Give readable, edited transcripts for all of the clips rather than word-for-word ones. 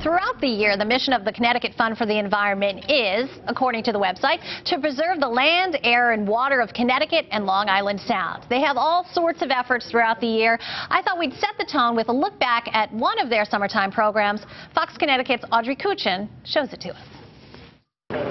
Throughout the year, the mission of the Connecticut Fund for the Environment is, according to the website, to preserve the land, air, and water of Connecticut and Long Island Sound. They have all sorts of efforts throughout the year. I thought we'd set the tone with a look back at one of their summertime programs. Fox Connecticut's Audrey Kuchin shows it to us.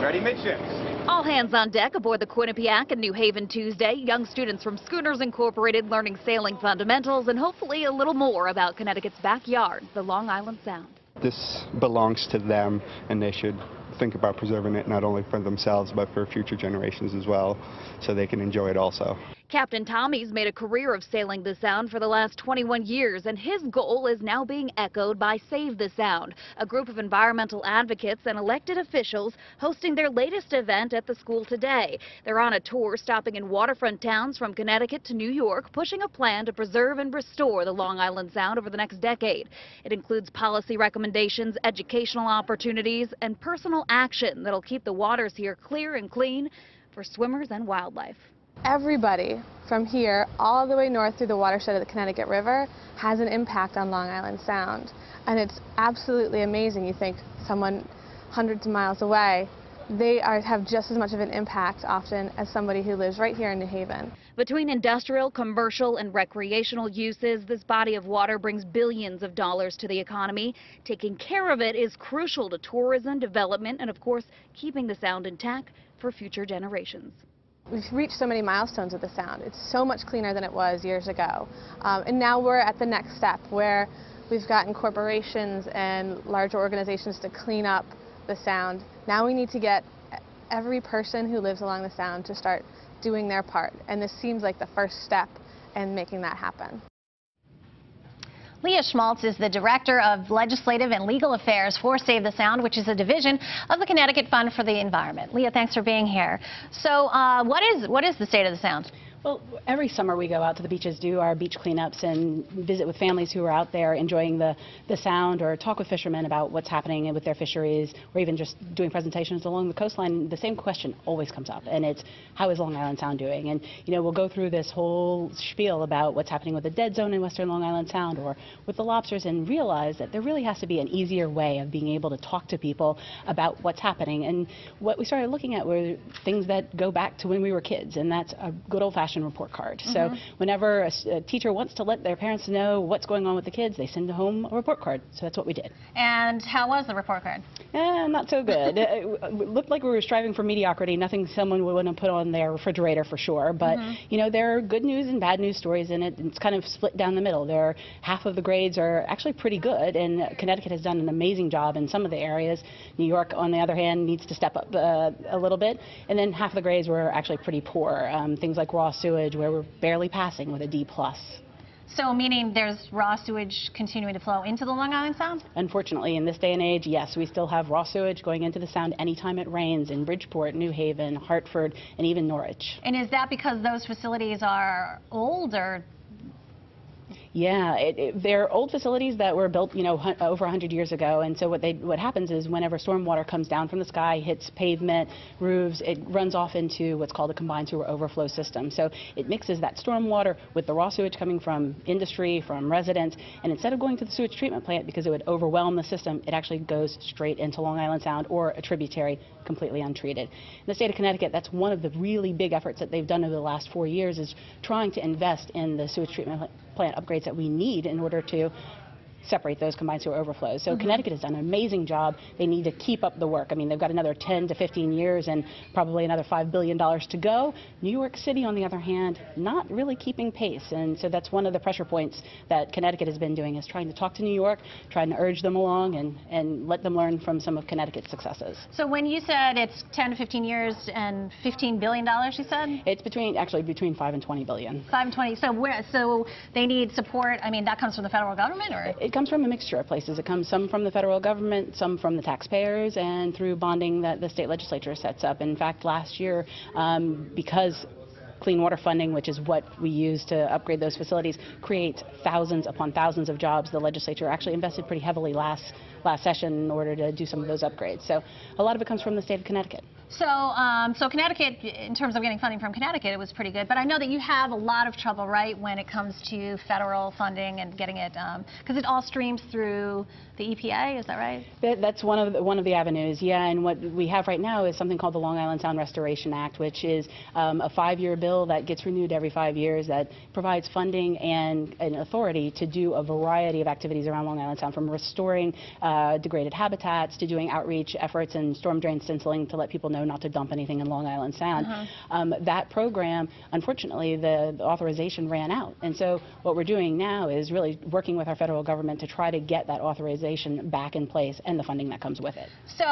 Ready, midships. All hands on deck aboard the Quinnipiac in New Haven Tuesday. Young students from Schooners Incorporated learning sailing fundamentals and hopefully a little more about Connecticut's backyard, the Long Island Sound. This belongs to them, and they should think about preserving it not only for themselves but for future generations as well, so they can enjoy it also. Captain Tommy's made a career of sailing the Sound for the last 21 years, and his goal is now being echoed by Save the Sound, a group of environmental advocates and elected officials hosting their latest event at the school today. They're on a tour stopping in waterfront towns from Connecticut to New York, pushing a plan to preserve and restore the Long Island Sound over the next decade. It includes policy recommendations, educational opportunities, and personal action that'll keep the waters here clear and clean for swimmers and wildlife. Everybody from here all the way north through the watershed of the Connecticut River has an impact on Long Island Sound. And it's absolutely amazing. You think someone hundreds of miles away, they have just as much of an impact often as somebody who lives right here in New Haven. Between industrial, commercial, and recreational uses, this body of water brings billions of dollars to the economy. Taking care of it is crucial to tourism, development, and of course, keeping the Sound intact for future generations. We've reached so many milestones with the Sound. It's so much cleaner than it was years ago. And now we're at the next step where we've gotten corporations and larger organizations to clean up the Sound. Now we need to get every person who lives along the Sound to start doing their part. And this seems like the first step in making that happen. Leah Schmalz is the Director of Legislative and Legal Affairs for Save the Sound, which is a division of the Connecticut Fund for the Environment. Leah, thanks for being here. So what is the state of the Sound? Well, every summer we go out to the beaches, do our beach cleanups, and visit with families who are out there enjoying the Sound, or talk with fishermen about what's happening with their fisheries, or even just doing presentations along the coastline. The same question always comes up, and it's, how is Long Island Sound doing? And, you know, we'll go through this whole spiel about what's happening with the dead zone in western Long Island Sound, or with the lobsters, and realize that there really has to be an easier way of being able to talk to people about what's happening. And what we started looking at were things that go back to when we were kids, and that's a good old-fashioned report card. So whenever a teacher wants to let their parents know what's going on with the kids, they send home a report card. So that's what we did. And how was the report card? Not so good. It looked like we were striving for mediocrity, nothing someone would want to put on their refrigerator for sure. But, you know, there are good news and bad news stories in it. It's kind of split down the middle. Half of the grades are actually pretty good, and Connecticut has done an amazing job in some of the areas. New York, on the other hand, needs to step up a little bit. And then half of the grades were actually pretty poor. Things like raw sewage, where we're barely passing with a D+. So meaning there's raw sewage continuing to flow into the Long Island Sound? Unfortunately, in this day and age, yes, we still have raw sewage going into the Sound anytime it rains in Bridgeport, New Haven, Hartford, and even Norwich. And is that because those facilities are old, or? Yeah, they're old facilities that were built, you know, over 100 years ago. And so what happens is whenever stormwater comes down from the sky, hits pavement, roofs, it runs off into what's called a combined sewer overflow system. So it mixes that stormwater with the raw sewage coming from industry, from residents, and instead of going to the sewage treatment plant because it would overwhelm the system, it actually goes straight into Long Island Sound or a tributary completely untreated. In the state of Connecticut, that's one of the really big efforts that they've done over the last 4 years, is trying to invest in the sewage treatment plant upgrades that we need in order to separate those combined sewer overflows. So Connecticut has done an amazing job. They need to keep up the work. I mean, they've got another 10 to 15 years and probably another $5 billion to go. New York City, on the other hand, not really keeping pace. And so that's one of the pressure points that Connecticut has been doing, is trying to talk to New York, trying to urge them along and let them learn from some of Connecticut's successes. So when you said it's 10 to 15 years and $15 billion, you said? It's actually between 5 and 20 billion. 5 and 20. So they need support. I mean, that comes from the federal government, or? It comes from a mixture of places. It comes some from the federal government, some from the taxpayers, and through bonding that the state legislature sets up. In fact, last year, because clean water funding, which is what we use to upgrade those facilities, creates thousands upon thousands of jobs, the legislature actually invested pretty heavily last session in order to do some of those upgrades. So a lot of it comes from the state of Connecticut. So Connecticut, in terms of getting funding from Connecticut, it was pretty good. But I know that you have a lot of trouble, right, when it comes to federal funding and getting it, because it all streams through the EPA. Is that right? That's one of the avenues, yeah. And what we have right now is something called the Long Island Sound Restoration Act, which is a 5-year bill that gets renewed every 5 years that provides funding and an authority to do a variety of activities around Long Island Sound, from restoring degraded habitats to doing outreach efforts and storm drain stenciling to let people know not to dump anything in Long Island Sound. That program, unfortunately, the authorization ran out. And so what we're doing now is really working with our federal government to try to get that authorization back in place and the funding that comes with it. So,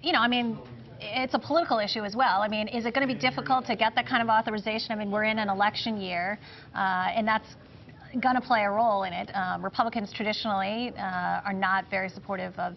you know, I mean, it's a political issue as well. I mean, is it going to be difficult to get that kind of authorization? I mean, we're in an election year, and that's going to play a role in it. Republicans traditionally are not very supportive of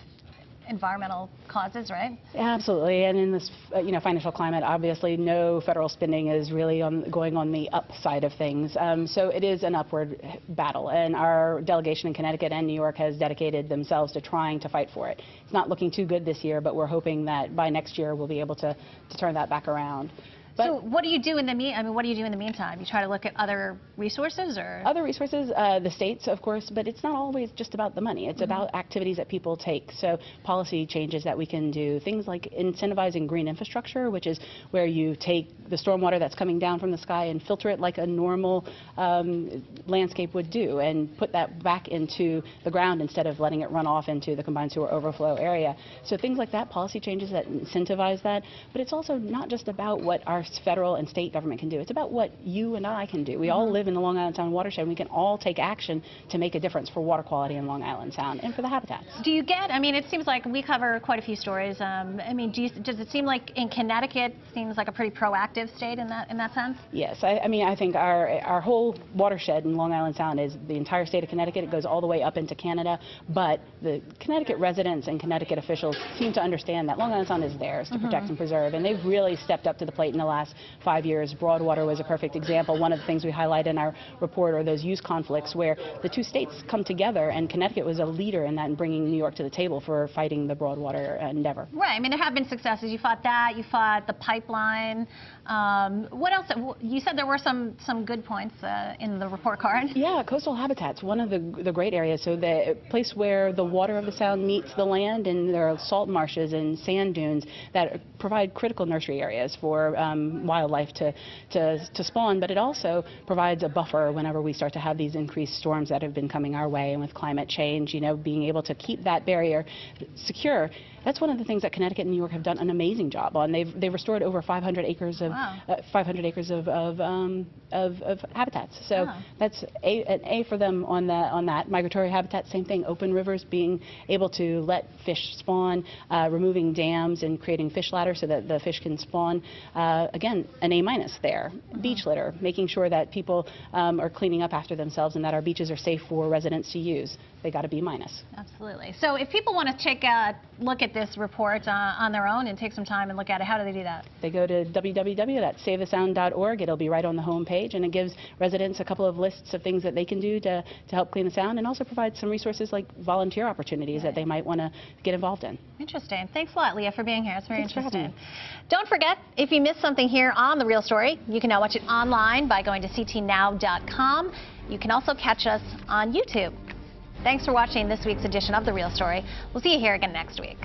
environmental causes, right? Absolutely, and in this financial climate, obviously no federal spending is really going on the upside of things. So it is an upward battle, and our delegation in Connecticut and New York has dedicated themselves to trying to fight for it. It's not looking too good this year, but we're hoping that by next year we'll be able to turn that back around. So what do you do in the meantime? You try to look at other resources, or other resources, the states, of course, but it's not always just about the money. It's about activities that people take. So policy changes that we can do, things like incentivizing green infrastructure, which is where you take the stormwater that's coming down from the sky and filter it like a normal landscape would do, and put that back into the ground instead of letting it run off into the combined sewer overflow area. So things like that, policy changes that incentivize that. But it's also not just about what our federal and state government can do. It's about what you and I can do. We all live in the Long Island Sound watershed, and we can all take action to make a difference for water quality in Long Island Sound and for the habitats. Do you get, I mean, it seems like we cover quite a few stories. I mean, does it seem like in Connecticut seems like a pretty proactive state in that sense? Yes, I mean, I think our whole watershed in Long Island Sound is the entire state of Connecticut. It goes all the way up into Canada, but the Connecticut residents and Connecticut officials seem to understand that Long Island Sound is theirs to protect and preserve, and they've really stepped up to the plate in the last 5 years. Broadwater was a perfect example. One of the things we highlight in our report are those use conflicts where the two states come together, and Connecticut was a leader in that, in bringing New York to the table for fighting the Broadwater endeavor. Right. I mean, there have been successes. You fought that. You fought the pipeline. What else? You said there were some good points in the report card. Yeah, coastal habitats, one of the great areas. So the place where the water of the Sound meets the land, and there are salt marshes and sand dunes that provide critical nursery areas for wildlife to spawn, but it also provides a buffer whenever we start to have these increased storms that have been coming our way, and with climate change, being able to keep that barrier secure. That's one of the things that Connecticut and New York have done an amazing job on. They've restored over 500 acres of 500 acres of habitats. So that's an A for them on that. Migratory habitat, same thing. Open rivers, being able to let fish spawn, removing dams and creating fish ladders so that the fish can spawn. Again, an A- there. Beach litter, making sure that people are cleaning up after themselves and that our beaches are safe for residents to use. They got a B-. Absolutely. So if people want to take a look at this report on their own and take some time and look at it, how do they do that? They go to www.savethesound.org. It'll be right on the home page, and it gives residents a couple of lists of things that they can do to help clean the sound, and also provide some resources like volunteer opportunities that they might want to get involved in. Interesting. Thanks a lot, Leah, for being here. It's very interesting. Don't forget, if you missed something here on The Real Story, you can now watch it online by going to ctnow.com. You can also catch us on YouTube. Thanks for watching this week's edition of The Real Story. We'll see you here again next week.